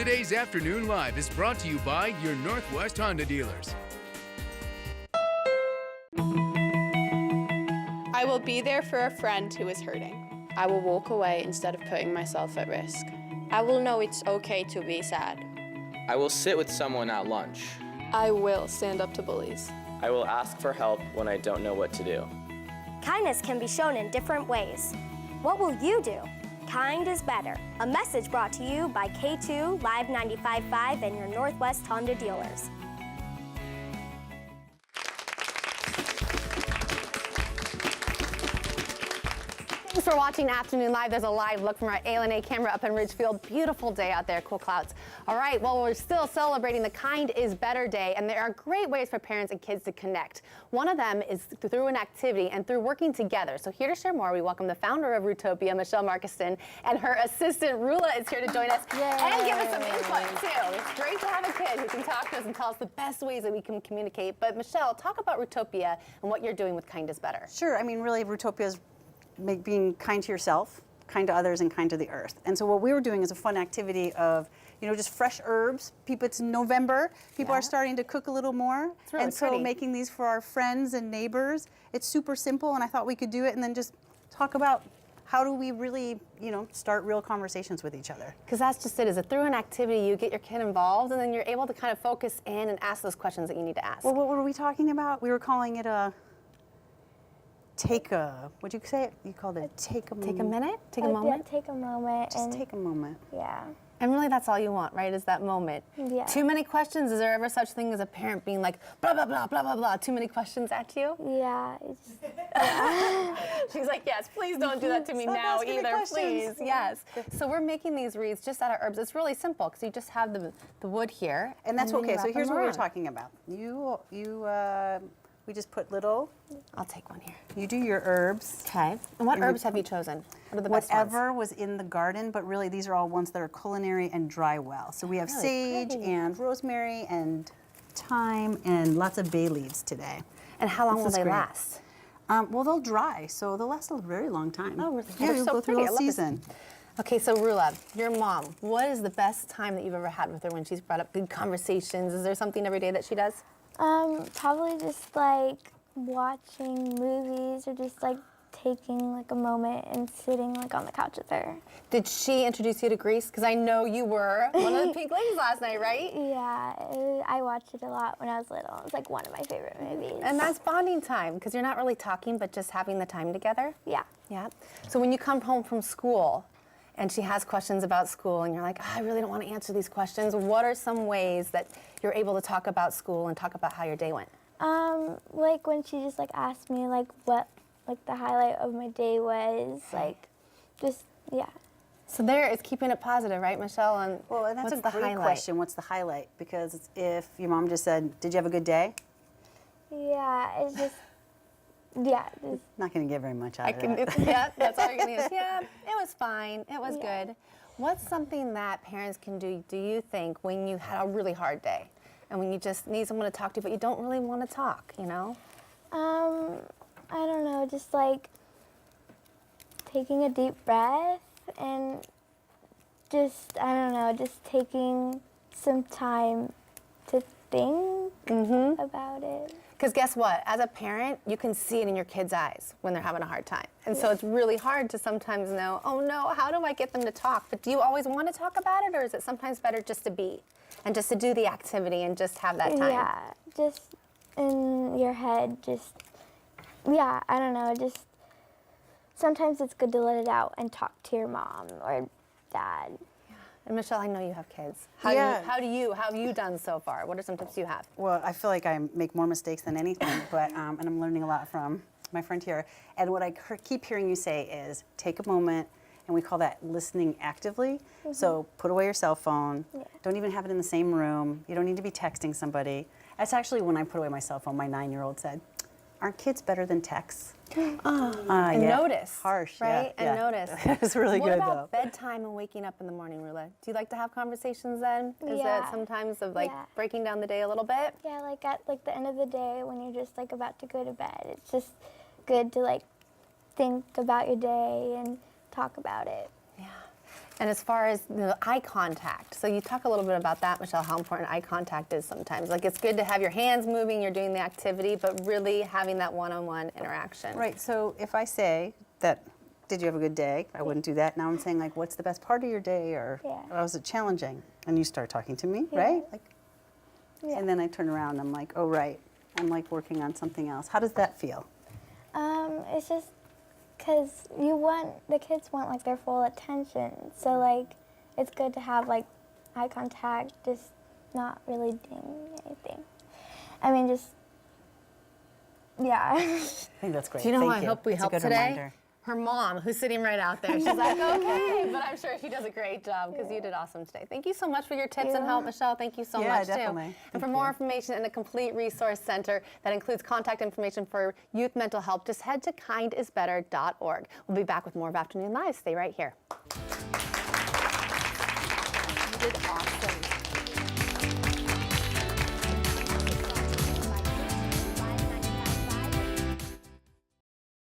Today's Afternoon Live is brought to you by your Northwest Honda dealers. I will be there for a friend who is hurting. I will walk away instead of putting myself at risk. I will know it's okay to be sad. I will sit with someone at lunch. I will stand up to bullies. I will ask for help when I don't know what to do. Kindness can be shown in different ways. What will you do? Kind is better. A message brought to you by K2, Live 95.5, and your Northwest Honda dealers. Thanks for watching Afternoon Live. There's a live look from our A&A camera up in Ridgefield. Beautiful day out there, cool clouds. All right, well, we're still celebrating the Kind is Better Day, and there are great ways for parents and kids to connect. One of them is through an activity and through working together. So here to share more, we welcome the founder of Rootopia, Michelle Markiston, and her assistant, Rula, is here to join us and give us some input, too. It's great to have a kid who can talk to us and tell us the best ways that we can communicate. But Michelle, talk about Rootopia and what you're doing with Kind is Better. Sure. I mean, really, Rootopia is being kind to yourself, kind to others, and kind to the earth. And so what we were doing is a fun activity of, you know, just fresh herbs. People, it's November. People are starting to cook a little more. It's really and so pretty. making these for our friends and neighbors, it's super simple, and I thought we could do it and then just talk about how do we really, you know, start real conversations with each other. Because that's just it, is that through an activity, you get your kid involved, and then you're able to kind of focus in and ask those questions that you need to ask. Well, what were we talking about? We were calling it a what'd you say? You called it Take a minute? Take a moment? Yeah, take a moment. Just take a moment. Yeah. And really that's all you want, right, is that moment. Yeah. Too many questions? Is there ever such thing as a parent being like, blah, blah, blah, blah, blah, blah, too many questions at you? Yeah. She's like, yes, please don't do that to me Stop now asking me either, questions. please. Yes. So we're making these wreaths just out of herbs. It's really simple because you just have the wood here. And that's then you okay. So wrap here's them what we were around. talking about. We just put little. I'll take one here. You do your herbs. Okay. And what herbs have you chosen? What are the best ones? Whatever was in the garden, but really these are all ones that are culinary and dry well. So we have Really sage pretty. and rosemary and thyme and lots of bay leaves today. And how long This will is they great. last? Well, they'll dry, so they'll last a very long time. Oh, really? Yeah, They're you'll so go through pretty. a I love this. season. Okay, so Rula, your mom, what is the best time that you've ever had with her when she's brought up good conversations? Is there something every day that she does? Probably just like watching movies or just like taking like a moment and sitting like on the couch with her. Did she introduce you to Grease? Because I know you were one of the pink ladies last night, right? Yeah, I watched it a lot when I was little. It was like one of my favorite movies. And that's bonding time, because you're not really talking, but just having the time together. Yeah. Yeah. So when you come home from school and she has questions about school and you're like, oh, I really don't want to answer these questions, what are some ways that you're able to talk about school and talk about how your day went? Like when she just like asked me like what like the highlight of my day was, like just, yeah. So there is keeping it positive, right, Michelle? And Well, and that's what's a the great highlight? question. What's the highlight? Because if your mom just said, did you have a good day? Yeah, it's just, yeah. Just, Not going to get very much out of that. Yeah, that's all you're going to use. Yeah, it was fine. It was Yeah. good. What's something that parents can do you think, when you had a really hard day and when you just need someone to talk to, but you don't really want to talk, you know? I don't know, just like taking a deep breath and just, I don't know, just taking some time to think about it. Because guess what? As a parent, you can see it in your kids' eyes when they're having a hard time. And so it's really hard to sometimes know, oh no, how do I get them to talk? But do you always want to talk about it, or is it sometimes better just to be and just to do the activity and just have that time? Yeah, just in your head, just, yeah, I don't know, just sometimes it's good to let it out and talk to your mom or dad. And Michelle, I know you have kids. How have you done so far? What are some tips you have? Well, I feel like I make more mistakes than anything, but and I'm learning a lot from my friend here. And what I keep hearing you say is take a moment, and we call that listening actively. So put away your cell phone. Yeah. Don't even have it in the same room. You don't need to be texting somebody. That's actually when I put away my cell phone, my 9-year-old said, aren't kids better than texts? And notice. Harsh, right? yeah, And yeah. notice. It was really what good, about though. bedtime and waking up in the morning, Rula? Do you like to have conversations then? Is Yeah. that sometimes of like Yeah. breaking down the day a little bit? Yeah, like at like the end of the day when you're just like about to go to bed, it's just good to like think about your day and talk about it. Yeah. And as far as the eye contact, so you talk a little bit about that, Michelle, how important eye contact is sometimes. Like it's good to have your hands moving, you're doing the activity, but really having that one-on-one interaction. Right, so if I say that, did you have a good day? I wouldn't do that. Now I'm saying like, what's the best part of your day, or was it challenging? And you start talking to me, right? Like, and then I turn around and I'm like, oh right, I'm like working on something else. How does that feel? It's just because the kids want like their full attention. So like, it's good to have like eye contact, just not really doing anything. I mean, just, yeah. I think that's great. Do you know who Thank I hope we It's a helped good today? reminder. Her mom, who's sitting right out there. She's like, okay, but I'm sure she does a great job because you did awesome today. Thank you so much for your tips and help, Michelle. Thank you so much, definitely. too. And for more information and a complete resource center that includes contact information for youth mental health, just head to kindisbetter.org. We'll be back with more of Afternoon Live. Stay right here. You did awesome.